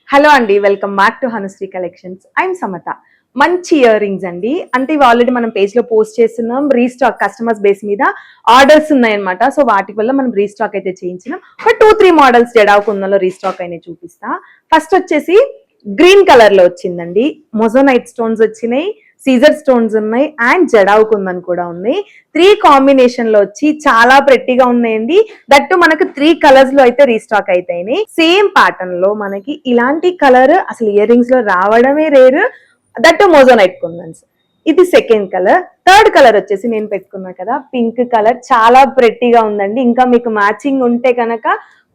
Hello అండి, welcome back to Hanushri collections. I'm Samata. మంచి ear rings అండి. అంటే ఇవి ఆల్రెడీ మనం పేజ్ లో పోస్ట్ చేస్తున్నాం. రీస్టాక్ కస్టమర్స్ బేస్ మీద ఆర్డర్స్ ఉన్నాయన్నమాట. సో వాటి వల్ల మనం రీస్టాక్ అయితే చేయించినాం. ఒక 2-3 మోడల్స్ జడాకుందలో రీస్టాక్ అయినా చూపిస్తా. ఫస్ట్ వచ్చేసి గ్రీన్ కలర్ లో వచ్చిందండి. మొజోనైట్ స్టోన్స్ వచ్చినాయి, సీజర్ స్టోన్స్ ఉన్నాయి అండ్ జడావు కుందన్ కూడా ఉన్నాయి. 3 కాంబినేషన్ లో వచ్చి చాలా ప్రెట్టిగా ఉన్నాయండి. దట్టు మనకు 3 కలర్స్ లో అయితే రీస్టాక్ అయితాయి. సేమ్ ప్యాటర్న్ లో మనకి ఇలాంటి కలర్ అసలు ఇయర్ రింగ్స్ లో రావడమే రేరు. దట్టు మోజోనైట్ కుందన్స్. ఇది సెకండ్ కలర్. థర్డ్ కలర్ వచ్చేసి నేను పెట్టుకున్నా కదా, పింక్ కలర్ చాలా ప్రెట్టిగా ఉందండి. ఇంకా మీకు మ్యాచింగ్ ఉంటే కనుక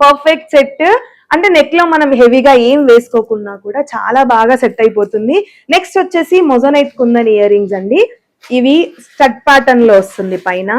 పర్ఫెక్ట్ సెట్. అంటే నెక్ లో మనం హెవీగా ఏం వేసుకోకున్నా కూడా చాలా బాగా సెట్ అయిపోతుంది. నెక్స్ట్ వచ్చేసి మొజోనైట్ కుందన్ ఇయర్ రింగ్స్ అండి. ఇవి స్టడ్ ప్యాటర్న్ లో వస్తుంది పైన.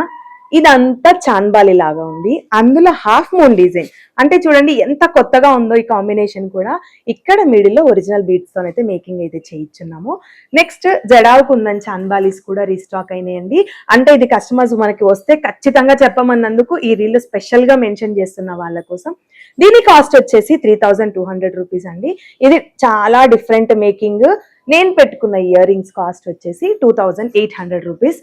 ఇదంతా చాన్బాలి లాగా ఉంది. అందులో హాఫ్ మూన్ డిజైన్. అంటే చూడండి ఎంత కొత్తగా ఉందో ఈ కాంబినేషన్ కూడా. ఇక్కడ మిడిల్ లో ఒరిజినల్ బీట్స్ తో అయితే మేకింగ్ అయితే చేయించున్నాము. నెక్స్ట్ జడావు కుందన్ చాన్బాలీస్ కూడా రీస్టాక్ అయినాయండి. అంటే ఇది కస్టమర్స్ మనకి వస్తే ఖచ్చితంగా చెప్పమన్నందుకు ఈ రీల్ స్పెషల్ గా మెన్షన్ చేస్తున్న వాళ్ళ కోసం. దీని కాస్ట్ వచ్చేసి 3200 రూపీస్ అండి. ఇది చాలా డిఫరెంట్ మేకింగ్. నేను పెట్టుకున్న ఇయర్ రింగ్స్ కాస్ట్ వచ్చేసి 2800 రూపీస్.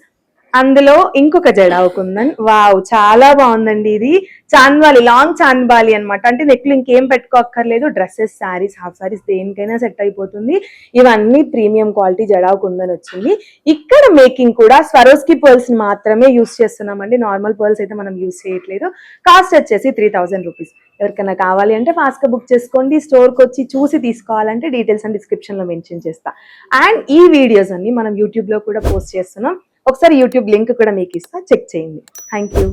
అందులో ఇంకొక జడావు కుందన్. వావ్, చాలా బాగుందండి. ఇది చాన్బాలి, లాంగ్ చాన్బాలి అనమాట. అంటే నెక్లు ఇంకేం పెట్టుకోక్కర్లేదు. డ్రెస్సెస్, శారీస్, హాఫ్ శారీస్ దేనికైనా సెట్ అయిపోతుంది. ఇవన్నీ ప్రీమియం క్వాలిటీ జడావు కుందన్ వచ్చింది. ఇక్కడ మేకింగ్ కూడా స్వరోస్కి పర్ల్స్ మాత్రమే యూస్ చేస్తున్నామండి. నార్మల్ పర్ల్స్ అయితే మనం యూస్ చేయట్లేదు. కాస్ట్ వచ్చేసి 3000 రూపీస్. ఎవరికైనా కావాలి అంటే ఫాస్ట్ గా బుక్ చేసుకోండి. స్టోర్ కి వచ్చి చూసి తీసుకోవాలంటే డీటెయిల్స్ అండ్ డిస్క్రిప్షన్ లో మెన్షన్ చేస్తా. అండ్ ఈ వీడియోస్ అన్ని మనం యూట్యూబ్ లో కూడా పోస్ట్ చేస్తున్నాం. ఒకసారి యూట్యూబ్ లింక్ కూడా మీకు ఇస్తా, చెక్ చేయండి. Thank you.